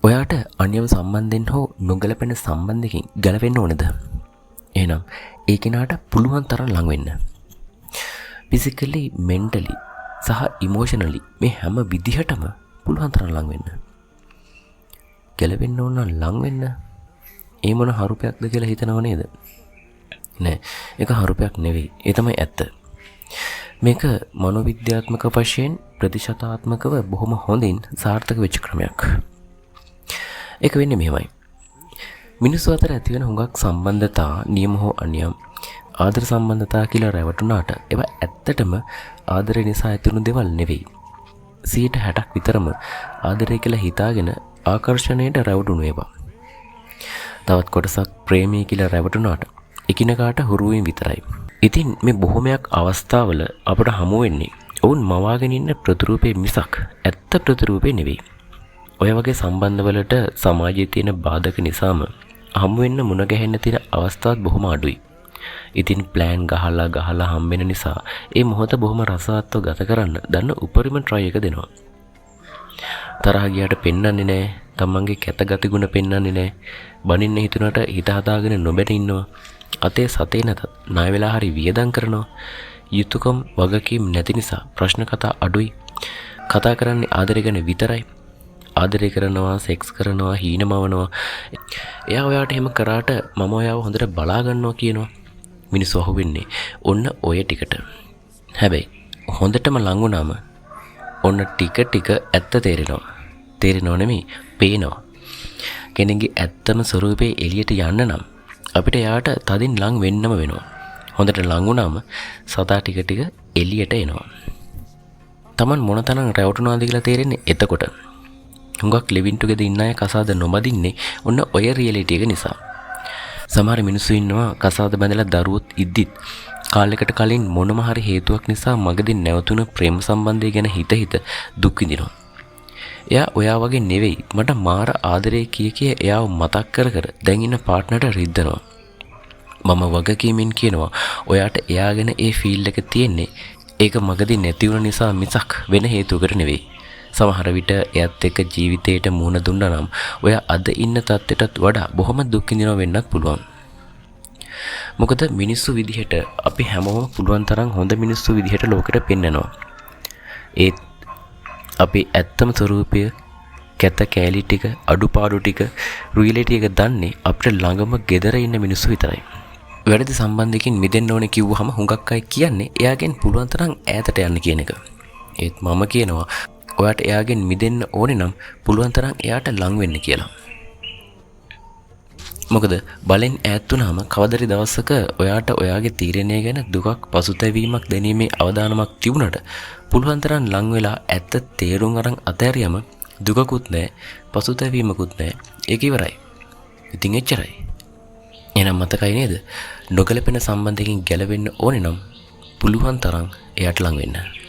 ඔයාට අන්‍යව සම්බන්ධයෙන් හෝ නොගැලපෙන සම්බන්ධයකින් ගැලවෙන්න ඕනේද? එහෙනම් ඒ කෙනාට පුළුවන් තරම් ළඟ වෙන්න. ෆිසිකලි, මෙන්ටලි සහ ඉමෝෂනලි මේ හැම විදිහටම පුළුවන් තරම් ළඟ වෙන්න. ගැලවෙන්න ඕන නම් ළඟ වෙන්න. ඒ මොන හරුපයක්ද කියලා හිතනව නේද? නෑ, ඒක හරුපයක් නෙවෙයි. ඒ තමයි ඇත්ත. මේක මනෝවිද්‍යාත්මක වශයෙන් ප්‍රතිශතාත්මකව බොහොම හොඳින් සාර්ථක වෙච්ච ක්‍රමයක්. ඒක වෙන්නේ මෙහෙමයි. මිනිස්සු අතර ඇති වෙන හුඟක් සම්බන්ධතා, නියම හෝ අනියම්, ආදර සම්බන්ධතා කියලා රැවටුණාට ඒවා ඇත්තටම ආදරය නිසා ඇතිවුණු දේවල් නෙවෙයි. 60% විතරම ආදරය කියලා හිතාගෙන ආකර්ෂණයට රැවටුණු ඒවා. තවත් කොටසක් ප්‍රේමී කියලා රැවටුණාට එකිනෙකාට හුරු වීම විතරයි. ඉතින් මේ බොහොමයක් අවස්ථාවල අපට හමු වෙන්නේ ඔවුන් මවාගෙන ඉන්න ප්‍රතිරූපේ මිසක් ඇත්ත ප්‍රතිරූපේ නෙවෙයි. ඔය වගේ සම්බන්ධවලට සමාජයේ තියෙන බාධක නිසාම හමු වෙන්න මුණ ගැහෙන්න තියෙන අවස්ථාත් බොහොම අඩුයි. ඉතින් ප්ලෑන් ගහලා හම්බෙන නිසා ඒ මොහොත බොහොම රසවත්ව ගත කරන්න දන්න උපරිම try එක දෙනවා. තරහ ගියාට පෙන්වන්නේ නැහැ, තමන්ගේ කැත ගතිගුණ පෙන්වන්නේ නැහැ. බනින්න හිතුනට හිත හදාගෙන නොබැන ඉන්නවා. අතේ සතේ නැතත් ණය වෙලා හරි වියදම් කරනවා. යුතුයකම් වගකීම් නැති නිසා ප්‍රශ්න කතා අඩුයි. කතා කරන්නේ ආදරය ගැන විතරයි. ආදරය කරනවා, සෙක්ස් කරනවා, හීනමවනවා. එයා ඔයාට එහෙම කරාට මම ඔයාව හොඳට බලා ගන්නවා කියනවා. මිනිස්සු අහුවෙන්නේ ඔන්න ඔය ටිකට. හැබැයි හොඳටම ලඟ වුණාම ඔන්න ටික ටික ඇත්ත තේරෙනවා. තේරෙනව නෙමෙයි, පේනවා. කෙනෙක්ගේ ඇත්තම ස්වරූපේ එළියට යන්න නම් අපිට එයාට තදින් ලඟ වෙන්නම වෙනවා. හොඳට ලඟ වුණාම සතා ටික ටික එළියට එනවා. Taman මොනතරම් රැවටුණාද කියලා තේරෙන්නේ එතකොට. හුඟක් ලිවින් ටුගෙදර් ඉන්න අය කසාද නොබදින්නේ ඔන්න ඔය රියැලිටි එක නිසා. සමහර මිනිස්සු ඉන්නවා කසාද බැඳලා දරුවොත් ඉද්දිත් කාලයකට කලින් මොනම හරි හේතුවක් නිසා මගදී නැවතුන ප්‍රේම සම්බන්ධය ගැන හිත දුක් විඳිනවා. එයා ඔයා වගේ නෙවෙයි, මට මාර ආදරේ කිය එයාව මතක් කර දැන් ඉන්න පාර්ට්නර්ට රිද්දනවා. මම වගකීමෙන් කියනවා ඔයාට එයා ගැන ඒ ෆීල් එක තියෙන්නේ ඒක මගදී නැති වුණ නිසා මිසක් වෙන හේතුවකට නෙවෙයි. සමහර විට එයත් එක්ක ජීවිතේට මුහුණ දුන්නා නම් ඔයා අද ඉන්න තත්ත්වයටත් වඩා බොහොම දුක් විඳිනවා වෙන්නත් පුළුවන්. මොකද මිනිස්සු විදිහට අපි හැමෝම පුළුවන් තරම් හොඳ මිනිස්සු විදිහට ලෝකෙට පෙන්නනවා. ඒත් අපි ඇත්තම ස්වරූපය, කැත කෑලි ටික, අඩුපාඩු ටික, රියැලිටි එක දන්නේ අපිට ළඟම ගෙදර ඉන්න මිනිස්සු විතරයි. වැරදි සම්බන්ධයකින් මිදෙන්න ඕනේ කිව්වහම හුඟක් අය කියන්නේ එයාගෙන් පුළුවන් තරම් ඈතට යන්න කියන එක. ඒත් මම කියනවා ඔයාට එයාගෙන් මිදෙන්න ඕනේ නම් පුළුවන් තරම් එයාට ලං වෙන්න කියලා. මොකද බලෙන් ඈත් වුණාම කවදාරි දවසක ඔයාට ඔයාගේ තීරණය ගැන දුකක්, පසුතැවීමක් දැනීමේ අවදානමක් තිබුණට පුළුවන් තරම් ලං වෙලා ඇත්ත තේරුම් අරන් අතහැරියම දුකකුත් නැහැ, පසුතැවීමකුත් නැහැ. ඒක ඉවරයි. ඉතින් එච්චරයි. එහෙනම් මතකයි නේද? නොගැලපෙන සම්බන්ධයකින් ගැලවෙන්න ඕනේ නම් පුළුවන් තරම් එයාට ලං වෙන්න.